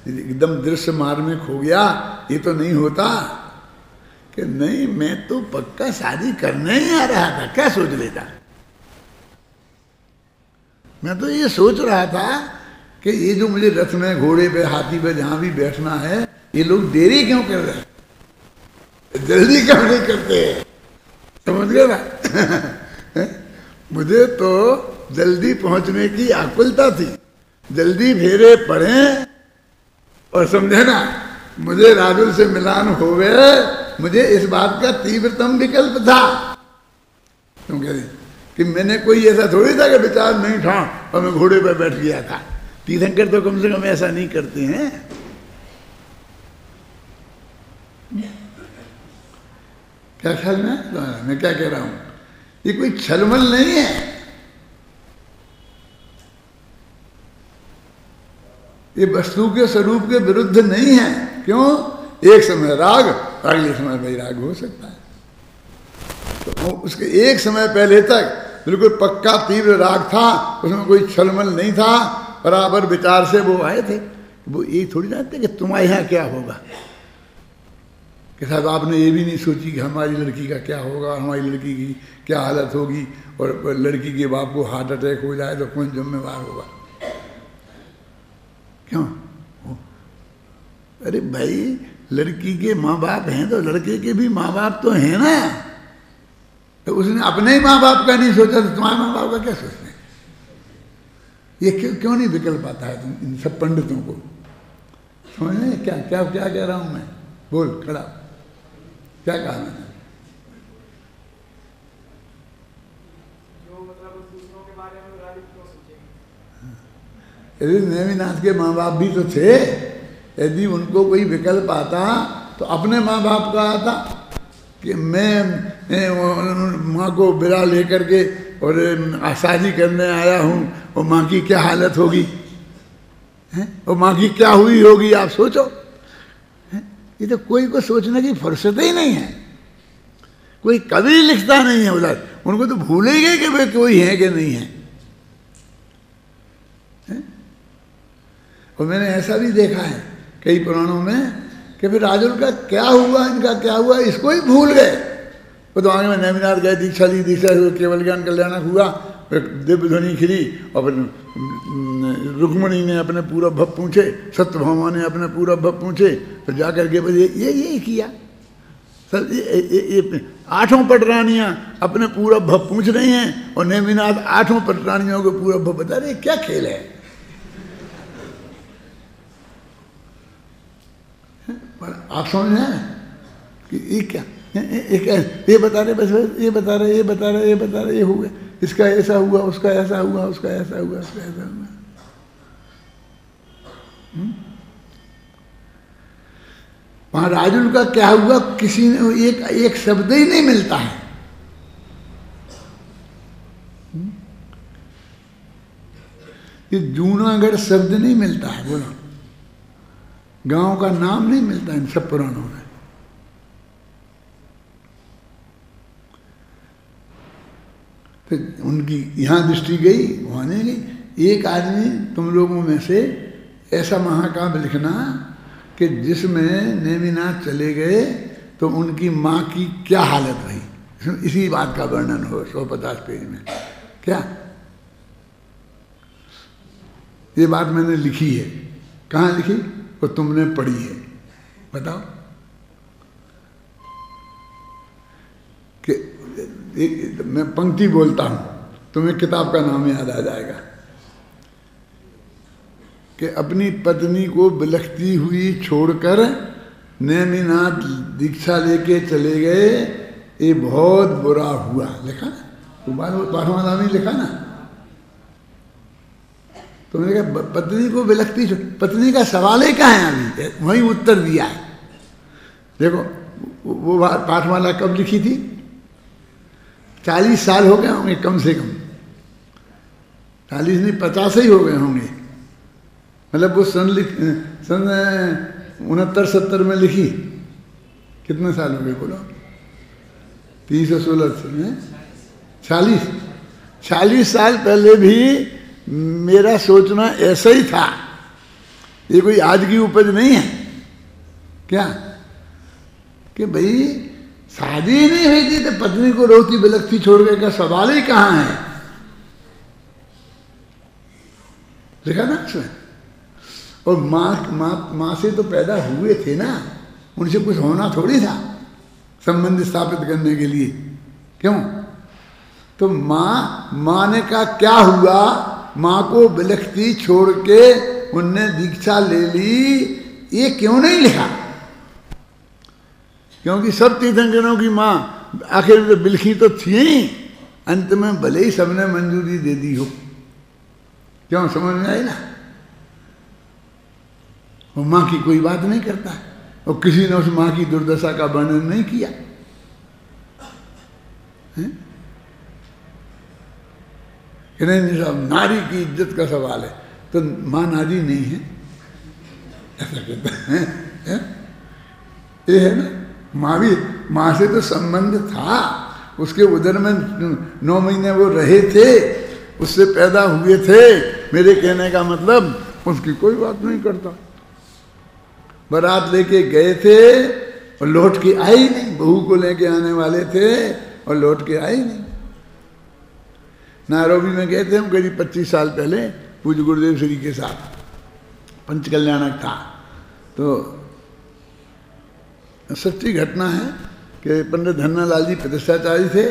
एकदम दृश्य मार्मिक हो गया। ये तो नहीं होता कि नहीं मैं तो पक्का शादी करने ही आ रहा था, क्या सोच लेता। मैं तो ये सोच रहा था कि ये जो मुझे रथ में, घोड़े पे, हाथी पे जहां भी बैठना है, ये लोग देरी क्यों कर रहे हैं, जल्दी क्यों नहीं करते, समझ गए ना। मुझे तो जल्दी पहुंचने की आकुलता थी, जल्दी फेरे पड़े और समझे ना, मुझे राजुल से मिलान हो गए, मुझे इस बात का तीव्रतम विकल्प था। क्योंकि कि मैंने कोई ऐसा थोड़ी था कि विचार नहीं था और मैं घोड़े पर बैठ गया था। तीर्थंकर तो कम से कम ऐसा नहीं करते हैं। क्या ख्याल में मैं क्या कह रहा हूं, ये कोई छलमल नहीं है, ये वस्तु के स्वरूप के विरुद्ध नहीं है। क्यों? एक समय राग, अगले समय वैराग हो सकता है। तो उसके एक समय पहले तक बिल्कुल पक्का तीव्र राग था, उसमें कोई छलमल नहीं था, बराबर विचार से वो आए थे। वो ये थोड़ी जानते कि तुम्हारे यहाँ क्या होगा, कि साहब आपने ये भी नहीं सोची कि हमारी लड़की का क्या होगा, हमारी लड़की की क्या हालत होगी, और लड़की के बाप को हार्ट अटैक हो जाए तो कौन जिम्मेवार होगा। क्यों? अरे भाई लड़की के माँ बाप हैं तो लड़के के भी माँ बाप तो हैं ना। तो उसने अपने ही माँ बाप का नहीं सोचा तो तुम्हारे माँ बाप का क्या सोचना है? ये क्यों नहीं विकल्प आता है तुम इन सब पंडितों को? समझ रहे क्या क्या क्या कह रहा हूं मैं? बोल खड़ा, क्या कहा मैंने? यदि नेमिनाथ के माँ बाप भी तो थे, यदि उनको कोई विकल्प आता तो अपने माँ बाप का आता कि मैं माँ को बिरा लेकर के और शादी करने आया हूँ और माँ की क्या हालत होगी, और माँ की क्या हुई होगी, आप सोचो। ये तो कोई को सोचने की फुर्सत ही नहीं है, कोई कभी लिखता नहीं है उधर, उनको तो भूल ही गए कि वे कोई है कि नहीं है। और मैंने ऐसा भी देखा है कई पुराणों में कि फिर राजुल का क्या हुआ, इनका क्या हुआ, इसको ही भूल गए। वो तो आगे में नेमिनाथ गए, दीक्षा ली, दीक्षा केवल ज्ञान कल्याणक हुआ, फिर दिव्य ध्वनि खिली, और फिर रुक्मणी ने अपने पूरा भव पूछे, सत्यभामा ने अपने पूरा भव पूछे, फिर जाकर के बस ये किया। सर ये 8 पटरानियाँ अपने पूरा भव पूछ रही हैं और नेमिनाथ 8 पटरानियों को पूरा भव बता रहे, क्या खेल है? पर आप समझ रहे हैं कि ये क्या, ये बता रहे, बस ये बता रहे, ये बता रहे, ये बता रहे, ये हो गया, इसका ऐसा हुआ, उसका ऐसा हुआ, उसका ऐसा हुआ, उसका ऐसा हुआ। वहां राजुल का क्या हुआ किसी ने एक शब्द ही नहीं मिलता है। ये जूनागढ़ शब्द नहीं मिलता है, बोलो। गांव का नाम नहीं मिलता इन सब पुराणों में। फिर उनकी यहाँ दृष्टि गई, वहाँ नहीं गई। एक आदमी तुम लोगों में से ऐसा महाकाव्य लिखना कि जिसमें नेमिनाथ चले गए तो उनकी माँ की क्या हालत रही, इसी बात का वर्णन हो 150 पेज में। क्या ये बात मैंने लिखी है? कहाँ लिखी? वो तुमने पढ़ी है, बताओ। कि मैं पंक्ति बोलता हूं, तुम्हें किताब का नाम याद आ जाएगा। कि अपनी पत्नी को बिलखती हुई छोड़कर नेमिनाथ दीक्षा लेके चले गए, ये बहुत बुरा हुआ। लिखा ना, तो पाठमाला में लिखा ना। तुमने कहा पत्नी को बिलखती, पत्नी का सवाल ही कहाँ है? अभी वही उत्तर दिया है। देखो वो पाठमाला कब लिखी थी? 40 साल हो गए होंगे कम से कम, 40 नहीं 50 ही हो गए होंगे। मतलब वो सन 69-70 में लिखी। कितने साल हो गए बोलो? 316 से 40 साल पहले भी मेरा सोचना ऐसा ही था। ये कोई आज की उपज नहीं है क्या? कि भाई शादी नहीं हुई थी तो पत्नी को रोती बिलखती छोड़ गए का सवाल ही कहाँ है? देखा ना उसमें। और माँ से तो पैदा हुए थे ना, उनसे कुछ होना थोड़ी था संबंध स्थापित करने के लिए। क्यों? तो माँ ने कहा क्या हुआ? माँ को बिलखती छोड़ के उनने दीक्षा ले ली। ये क्यों नहीं लिखा? क्योंकि सब तीर्थंकरों की माँ आखिर में बिलखी तो थी ही, अंत में भले ही सबने मंजूरी दे दी हो। क्यों? समझ में आई ना? वो माँ की कोई बात नहीं करता और किसी ने उस माँ की दुर्दशा का वर्णन नहीं किया है? कि नहीं साहब नारी की इज्जत का सवाल है तो माँ नारी नहीं है, ऐसा कहते हैं। ये है ना, माँ से तो संबंध था, उसके उदर में 9 महीने वो रहे थे, उससे पैदा हुए थे। मेरे कहने का मतलब उसकी कोई बात नहीं करता। बारात लेके गए थे और लौट के आई नहीं, बहू को लेके आने वाले थे और लौट के आई नहीं। नायरोबी में गए थे हम करीब 25 साल पहले पूज्य गुरुदेव श्री के साथ, पंच कल्याणक था। तो सच्ची घटना है कि पंडित धन्नालाल जी प्रतिष्ठाचार्य थे,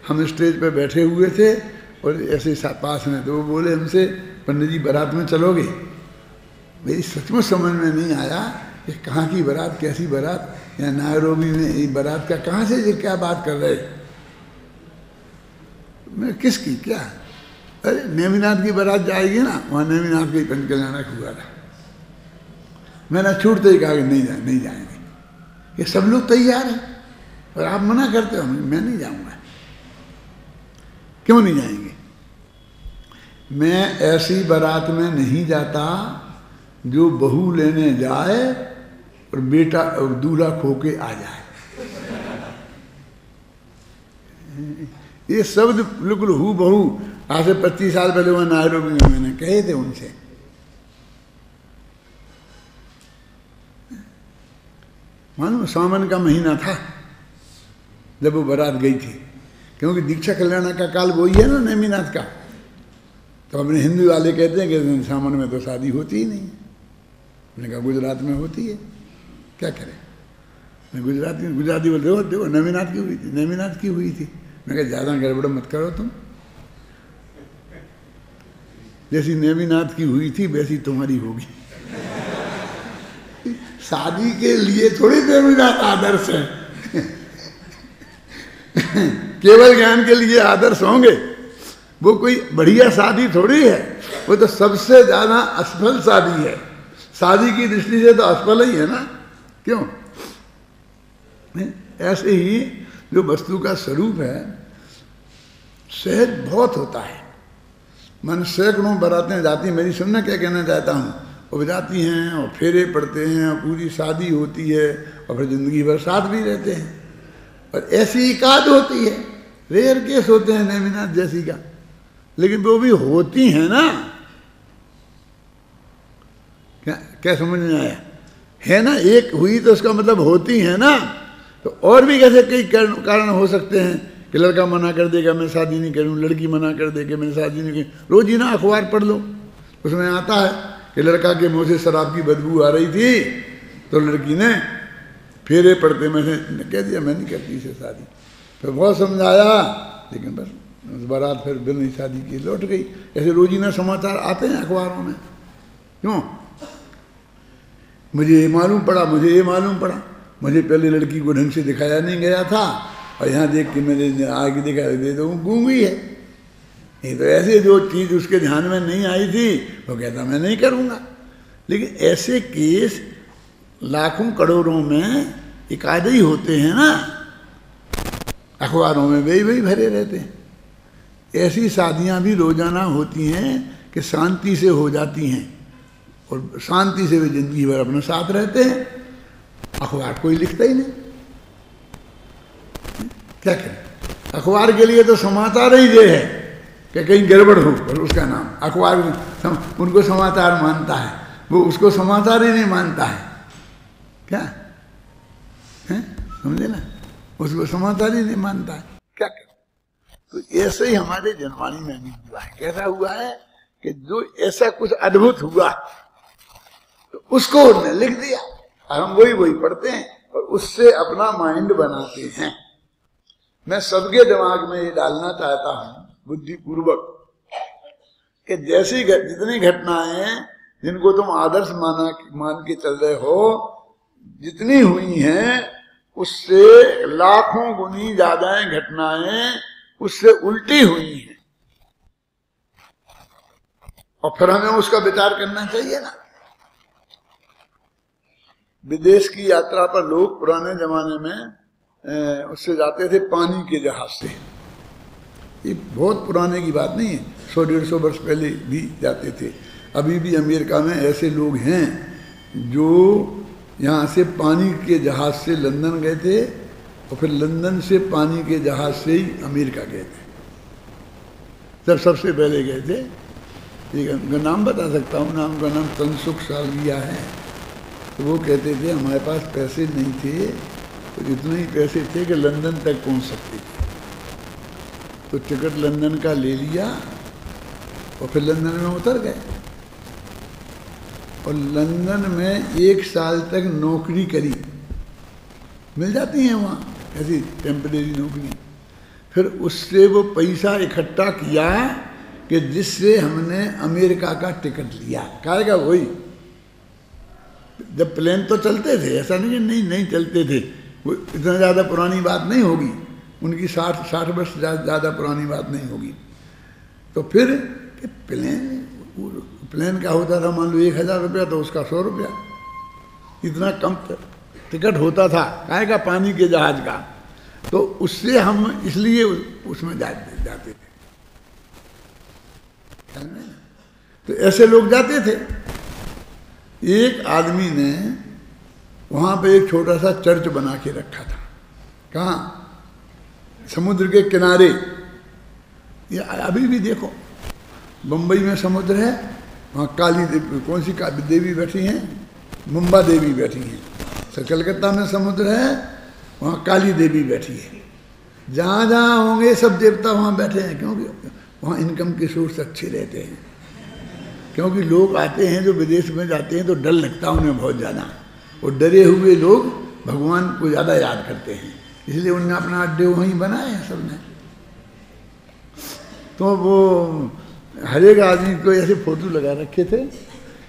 हम स्टेज पे बैठे हुए थे और ऐसे पास में, तो वो बोले हमसे पंडित जी बारात में चलोगे? मेरी सचमुच समझ में नहीं आया कि कहाँ की बारात, कैसी बारात, या नायरोबी में ये बारात का कहाँ से ये क्या बात कर रहे? मैं किसकी क्या? अरे नेमिनाथ की बारात जाएगी ना, वहाँ नेमिनाथ के पंच कल्याणक हुआ था। मैंने छूटते ही कहा कि नहीं जाएंगे। ये सब लोग तैयार हैं और आप मना करते हो, मैं नहीं जाऊंगा। क्यों नहीं जाएंगे? मैं ऐसी बारात में नहीं जाता जो बहू लेने जाए और बेटा और दूल्हा खो के आ जाए। ये शब्द बिल्कुल हू बहू आज से 25 साल पहले वह नायरोबी में मैंने कहे थे उनसे। मालूम सावन का महीना था जब वो बारात गई थी, क्योंकि दीक्षा कल्याण का काल वही है ना नेमिनाथ का। तो अपने हिंदू वाले कहते हैं कि सावन में तो शादी होती ही नहीं। मैंने कहा गुजरात में होती है, क्या करें? मैं गुजराती बोलते हो, देखो नेमिनाथ की हुई थी, नेमिनाथ की हुई थी। मैं कहा ज़्यादा गड़बड़ मत करो तुम, जैसी नेमिनाथ की हुई थी वैसी तुम्हारी होगी। शादी के लिए थोड़ी नेमिनाथ आदर्श है। केवल ज्ञान के लिए आदर्श होंगे, वो कोई बढ़िया शादी थोड़ी है। वो तो सबसे ज्यादा असफल शादी है। शादी की दृष्टि से तो असफल ही है ना। क्यों? ऐसे ही जो वस्तु का स्वरूप है, सहज बहुत होता है। मन सैकड़ों बारातें जाती। मेरी सुनना क्या कहना चाहता हूँ, उपजाती हैं और फेरे पड़ते हैं और पूरी शादी होती है और फिर जिंदगी भर साथ भी रहते हैं। और ऐसी एकाध होती है, रेयर केस होते हैं नेमिनाथ जैसी का, लेकिन वो भी होती हैं ना। क्या समझ में आया? है ना, एक हुई तो उसका मतलब होती है ना। तो और भी कैसे कई कारण हो सकते हैं कि लड़का मना कर देगा मैं शादी नहीं करूँ, लड़की मना कर देगी मैं शादी नहीं करूँ। रोज ही ना अखबार पढ़ लो, उसमें आता है कि लड़का के मुँह से शराब की बदबू आ रही थी तो लड़की ने फेरे पड़ते मैंने कह दिया मैं नहीं करती इसे शादी। फिर बहुत समझाया लेकिन बस बारात फिर बिना ही शादी की लौट गई। ऐसे रोजीना समाचार आते हैं अखबारों में। क्यों? मुझे ये मालूम पड़ा, मुझे ये मालूम पड़ा, मुझे पहले लड़की को ढंग से दिखाया नहीं गया था और यहाँ देख के मैंने आगे दिखा दे तो गूंगी है। ये तो ऐसे जो चीज़ उसके ध्यान में नहीं आई थी वो कहता मैं नहीं करूँगा। लेकिन ऐसे केस लाखों करोड़ों में एकाध ही होते हैं ना, अखबारों में वही भरे रहते हैं। ऐसी शादियाँ भी रोजाना होती हैं कि शांति से हो जाती हैं और शांति से वे जिंदगी भर अपने साथ रहते हैं। अखबार कोई लिखता ही नहीं, क्या करें? अखबार के लिए तो समाचार ही ये है कि कहीं गड़बड़ हो और उसका नाम अखबार उनको समाचार मानता है, वो उसको समाचार ही नहीं मानता है। क्या है? समझे ना, उसको समाचार ही नहीं मानता है। क्या करें? तो ऐसे ही हमारे जनवाणी में भी हुआ है। कैसा हुआ है कि जो ऐसा कुछ अद्भुत हुआ तो उसको उन्होंने लिख दिया और हम वही पढ़ते हैं और उससे अपना माइंड बनाते हैं। मैं सबके दिमाग में ये डालना चाहता हूं बुद्धिपूर्वक कि जैसी जितनी घटनाएं जिनको तुम आदर्श मान के चल रहे हो, जितनी हुई हैं उससे लाखों गुनी ज्यादा घटनाएं उससे उल्टी हुई हैं और फिर हमें उसका विचार करना चाहिए ना। विदेश की यात्रा पर लोग पुराने जमाने में उससे जाते थे पानी के जहाज से। ये बहुत पुराने की बात नहीं है, 100-150 वर्ष पहले भी जाते थे। अभी भी अमेरिका में ऐसे लोग हैं जो यहाँ से पानी के जहाज से लंदन गए थे और फिर लंदन से पानी के जहाज से ही अमेरिका गए थे। जब सबसे पहले गए थे, एक नाम बता सकता हूँ, नाम का नाम तनसुख सालगिया है। तो वो कहते थे हमारे पास पैसे नहीं थे, तो इतने ही पैसे थे कि लंदन तक पहुँच सकते थे। तो टिकट लंदन का ले लिया और फिर लंदन में उतर गए और लंदन में 1 साल तक नौकरी करी। मिल जाती हैं वहाँ ऐसी टेम्परेरी नौकरी। फिर उससे वो पैसा इकट्ठा किया कि जिससे हमने अमेरिका का टिकट लिया। कहेगा वही, जब प्लेन तो चलते थे, ऐसा नहीं कि नहीं चलते थे, वो इतना ज़्यादा पुरानी बात नहीं होगी, उनकी 60 वर्ष ज़्यादा पुरानी बात नहीं होगी। तो फिर प्लेन का होता था मान लो 1000 रुपया, तो उसका 100 रुपया, इतना कम टिकट होता था काहे का पानी के जहाज का। तो उससे हम इसलिए उसमें जाते थे। तो ऐसे लोग जाते थे। एक आदमी ने वहाँ पे एक छोटा सा चर्च बना के रखा था। कहाँ? समुद्र के किनारे। ये अभी भी देखो, बम्बई में समुद्र है, वहाँ काली देवी, कौन सी देवी बैठी हैं? मुंबा देवी बैठी हैं। कलकत्ता में समुद्र है, वहाँ काली देवी बैठी है। जहाँ जहाँ होंगे सब देवता वहाँ बैठे हैं, क्योंकि वहाँ इनकम के सोर्स अच्छे रहते हैं। क्योंकि लोग आते हैं जो विदेश में जाते हैं तो डर लगता है उन्हें बहुत ज़्यादा, और डरे हुए लोग भगवान को ज़्यादा याद करते हैं, इसलिए उन्होंने अपना अड्डे वहीं बनाए हैं सबने। तो वो हर एक आदमी को ऐसे फोटो लगा रखे थे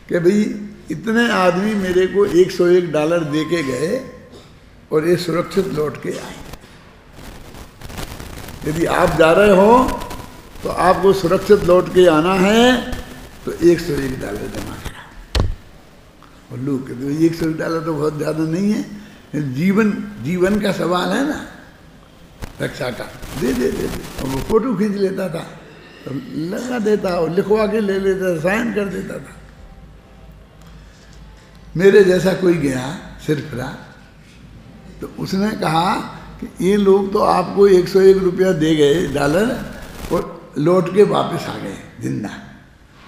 कि भाई इतने आदमी मेरे को $101 दे के गए और ये सुरक्षित लौट के आए। यदि आप जा रहे हो तो आपको सुरक्षित लौट के आना है तो $101 जमा करा। और लोग कहते $101 तो बहुत ज़्यादा नहीं है, जीवन का सवाल है ना, रक्षा का, दे दे दे दे। और वो फोटो खींच लेता था, तो लगा देता और लिखवा के ले लेता, साइन कर देता था। मेरे जैसा कोई गया सिरफिरा, तो उसने कहा कि ये लोग तो आपको 101 रुपया दे गए डॉलर और लौट के वापस आ गए जिंदा,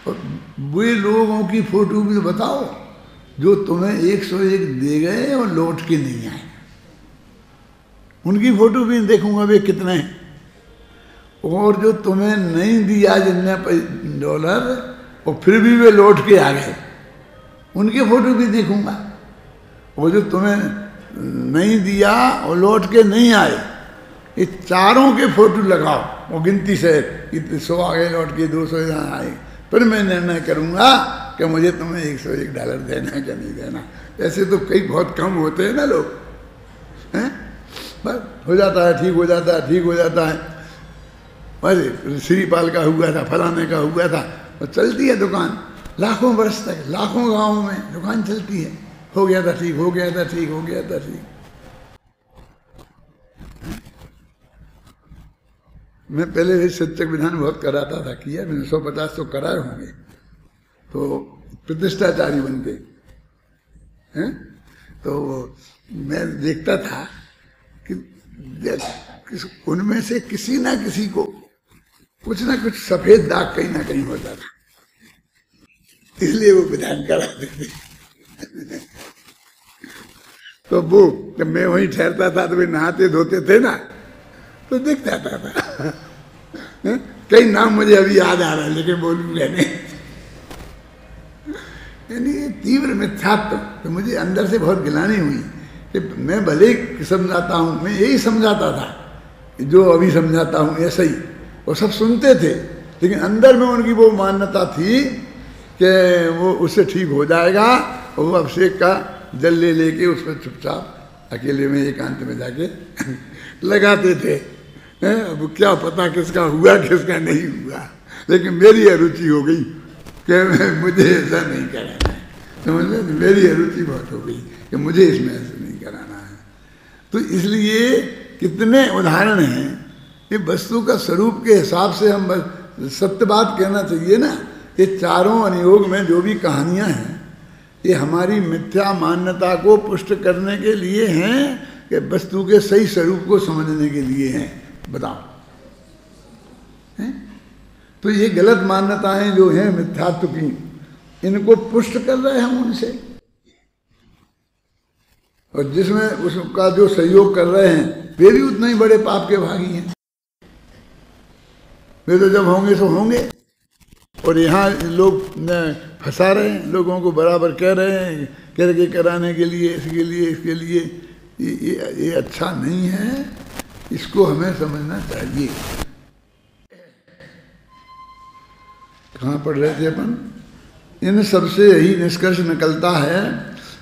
और वे लोगों की फोटो भी बताओ जो तुम्हें 101 दे गए और लौट के नहीं आए, उनकी फोटो भी देखूंगा वे कितने हैं। और जो तुम्हें नहीं दिया जिनने डॉलर और फिर भी वे लौट के आ गए, उनकी फोटो भी देखूंगा। वो जो तुम्हें नहीं दिया और लौट के नहीं आए, ये चारों के फोटो लगाओ, वो गिनती से 100 आ गए लौट के, 200 यहाँ आए, फिर मैं निर्णय करूंगा कि मुझे तुम्हें 101 डॉलर देना है क्या नहीं देना। ऐसे तो कई बहुत कम होते हैं ना लोग, हैं, बस हो जाता है, ठीक हो जाता है, ठीक हो जाता है। अरे श्रीपाल का हुआ था, फलाने का हुआ था, और चलती है दुकान लाखों वर्ष तक, लाखों गांवों में दुकान चलती है, हो गया था ठीक, हो गया था ठीक, हो गया था ठीक। मैं पहले सच्चक विधान बहुत कराता था, किया मैंने 150 तो कराए होंगे, तो प्रतिष्ठाचारी बन के हैं। तो मैं देखता था कि उनमें से किसी ना किसी को कुछ ना कुछ सफेद दाग कहीं ना कहीं होता था, इसलिए वो विधान कराते थे। तो वो जब मैं वहीं ठहरता था तो वे नहाते धोते थे ना, तो दिख जाता था। कई नाम मुझे अभी याद आ रहा है लेकिन बोलूंगा नहीं। यानी तीव्र मिथ्यात्व तो मुझे अंदर से बहुत गिलानी हुई कि मैं भले समझाता हूँ, मैं यही समझाता था जो अभी समझाता हूँ ऐसा ही, वो सब सुनते थे, लेकिन अंदर में उनकी वो मान्यता थी कि वो उससे ठीक हो जाएगा, और वो अभिषेक का जल ले लेके उस पर चुपचाप अकेले में एकांत में जाके लगाते थे। अब क्या पता किसका हुआ किसका नहीं हुआ, लेकिन मेरी अरुचि हो गई कि मुझे ऐसा नहीं कराना है, समझ लो, मेरी अरुचि बहुत हो गई कि मुझे इसमें ऐसा नहीं कराना है। तो इसलिए कितने उदाहरण हैं, ये वस्तु का स्वरूप के हिसाब से हम सत्य बात कहना चाहिए ना। ये चारों अनुयोग में जो भी कहानियां हैं, ये हमारी मिथ्या मान्यता को पुष्ट करने के लिए हैं कि वस्तु के सही स्वरूप को समझने के लिए हैं। बताओ, हैं? तो ये गलत मान्यताएं जो हैं मिथ्यात्व की, इनको पुष्ट कर रहे हैं हम उनसे, और जिसमें उसका जो सहयोग कर रहे हैं वे भी उतना ही बड़े पाप के भागी हैं। वे तो जब होंगे सो होंगे, और यहाँ लोग फंसा रहे हैं, लोगों को बराबर कह रहे हैं करके कराने के लिए, इसके लिए, इसके लिए। ये अच्छा नहीं है, इसको हमें समझना चाहिए। कहाँ पढ़ रहे थे अपन? इन सबसे यही निष्कर्ष निकलता है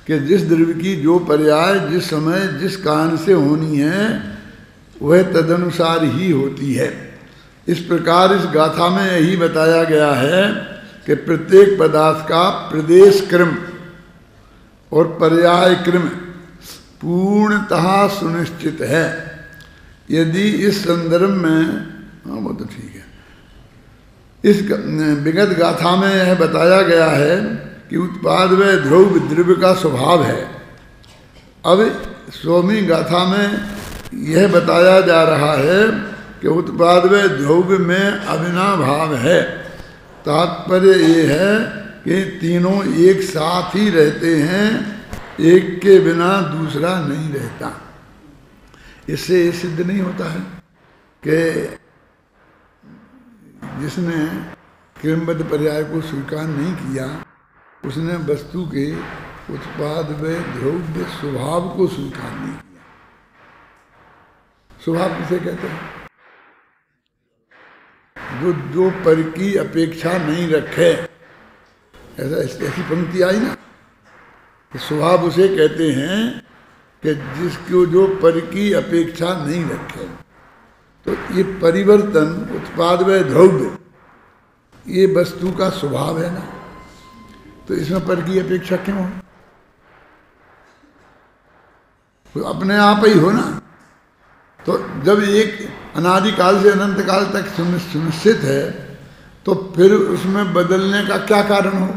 कि जिस द्रव्य की जो पर्याय जिस समय जिस कारण से होनी है वह तदनुसार ही होती है। इस प्रकार इस गाथा में यही बताया गया है कि प्रत्येक पदार्थ का प्रदेश क्रम और पर्याय क्रम पूर्णतः सुनिश्चित है। यदि इस संदर्भ में, हाँ वो तो ठीक है, इस विगत गाथा में यह बताया गया है कि उत्पाद व ध्रुव द्रव्य का स्वभाव है। अब स्वामी गाथा में यह बताया जा रहा है कि उत्पाद व ध्रुव में अविनाभाव है। तात्पर्य ये है कि तीनों एक साथ ही रहते हैं, एक के बिना दूसरा नहीं रहता। इससे ये सिद्ध नहीं होता है कि जिसने क्रमबद्ध पर्याय को स्वीकार नहीं किया उसने वस्तु के उत्पाद व द्रव्य स्वभाव को स्वीकार नहीं किया। स्वभाव किसे कहते हैं? जो पर की अपेक्षा नहीं रखे, ऐसी पंक्ति आई ना, स्वभाव उसे कहते हैं कि जिसको जो पर की अपेक्षा नहीं रखे। तो ये परिवर्तन उत्पाद व द्रव्य ये वस्तु का स्वभाव है ना, तो इसमें पर की अपेक्षा क्यों हो? तो अपने आप ही हो ना। तो जब एक अनादिकाल से अनंत काल तक सुनिश्चित है तो फिर उसमें बदलने का क्या कारण हो?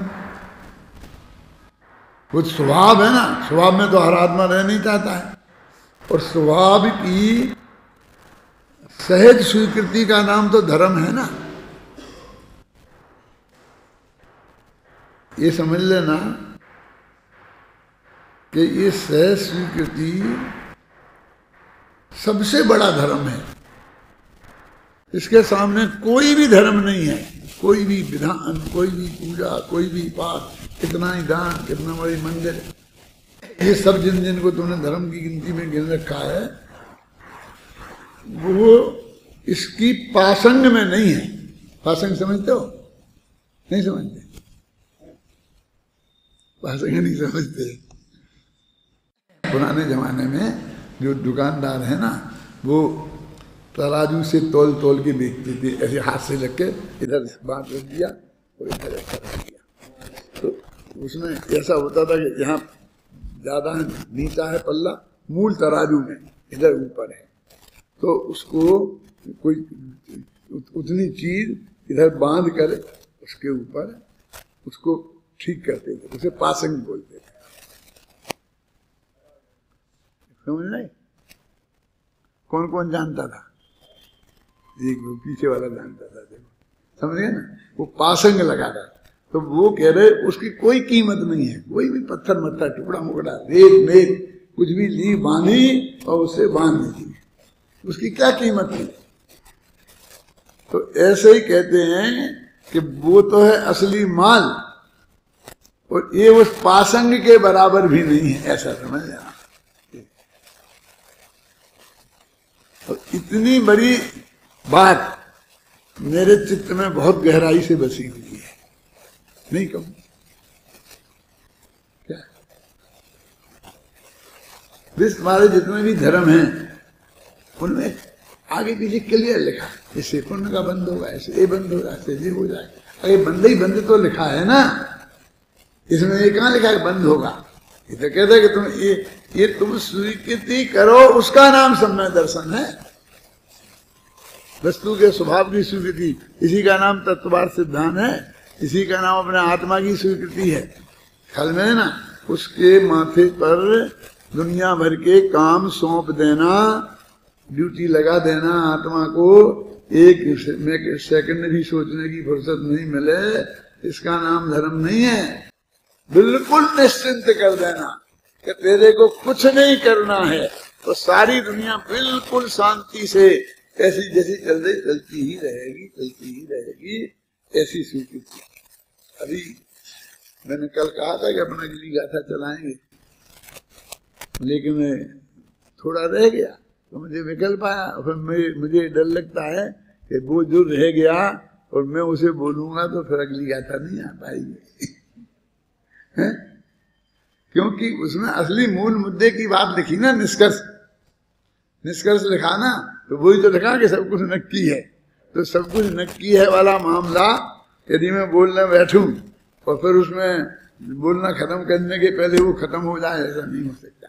वो स्वभाव है ना, स्वभाव में तो हर आत्मा रह नहीं चाहता है। और स्वभाव की सहज स्वीकृति का नाम तो धर्म है ना। ये समझ लेना कि ये सहज स्वीकृति सबसे बड़ा धर्म है। इसके सामने कोई भी धर्म नहीं है, कोई भी विधान, कोई भी पूजा, कोई भी पाठ, कितना ही दान, कितना बड़ी मंदिर, ये सब जिन जिनको तुमने धर्म की गिनती में गिन रखा है, वो इसकी पासंग में नहीं है। पासंग समझते हो? नहीं समझते? पासंग नहीं समझते। पुराने जमाने में जो दुकानदार है ना, वो तराजू से तोल तोल के बेचते थे, ऐसे हाथ से लग के इधर बांट रख दिया और इधर ऐसा रख दिया। तो उसमें ऐसा होता था कि यहाँ ज्यादा नीचा है पल्ला, मूल तराजू में इधर ऊपर है, तो उसको कोई उतनी चीज इधर बांध कर उसके ऊपर उसको ठीक करते थे, उसे पासंग बोलते थे। समझ नहीं? कौन कौन जानता था? एक पीछे वाला जानता था, देखो समझ गए ना, वो पासंग लगा था। तो वो कह रहे उसकी कोई कीमत नहीं है, कोई भी पत्थर मत्था टुकड़ा मुकड़ा रेत मेत कुछ भी ली बांधी और उसे बांध दी, उसकी क्या कीमत थी? तो ऐसे ही कहते हैं कि वो तो है असली माल और ये उस पासंग के बराबर भी नहीं है, ऐसा समझ लेना। तो इतनी बड़ी बात मेरे चित्त में बहुत गहराई से बसी हुई है, नहीं कहूं क्या? विश्व तुम्हारे जितने भी धर्म हैं उनमें आगे पीछे क्लियर लिखा, इससे पुण्य का बंद होगा, ऐसे ये बंद होगा, ऐसे ये हो जाएगा। अरे बंद ही बंद तो लिखा है ना, इसमें ये कहाँ लिखा है बंद होगा? ये तो कहता है कि तुम ये तुम स्वीकृति करो, उसका नाम समय दर्शन है। वस्तु के स्वभाव की स्वीकृति, इसी का नाम तत्ववाद सिद्धांत है, इसी का नाम अपने आत्मा की स्वीकृति है। ख्याल में है ना? उसके माथे पर दुनिया भर के काम सौंप देना, ड्यूटी लगा देना आत्मा को, एक सेकंड भी सोचने की फुर्सत नहीं मिले, इसका नाम धर्म नहीं है। बिल्कुल निश्चिंत कर देना कि तेरे को कुछ नहीं करना है, तो सारी दुनिया बिल्कुल शांति से ऐसी जैसी चल रही चलती ही रहेगी, ऐसी स्वीकृति। अभी मैंने कल कहा था कि अपना अगली गाथा चलाएंगे, लेकिन थोड़ा रह गया तो मुझे विकल्प आया। फिर मुझे डर लगता है कि वो जो रह गया और मैं उसे बोलूंगा तो फिर अगली गाथा नहीं आ पाएगी क्योंकि उसमें असली मूल मुद्दे की बात लिखी ना, निष्कर्ष लिखा ना, तो वही तो लिखा कि सब कुछ नक्की है। तो सब कुछ नक्की है वाला मामला यदि मैं बोलने बैठूं और फिर उसमें बोलना खत्म करने के पहले वो खत्म हो जाए, ऐसा नहीं हो सकता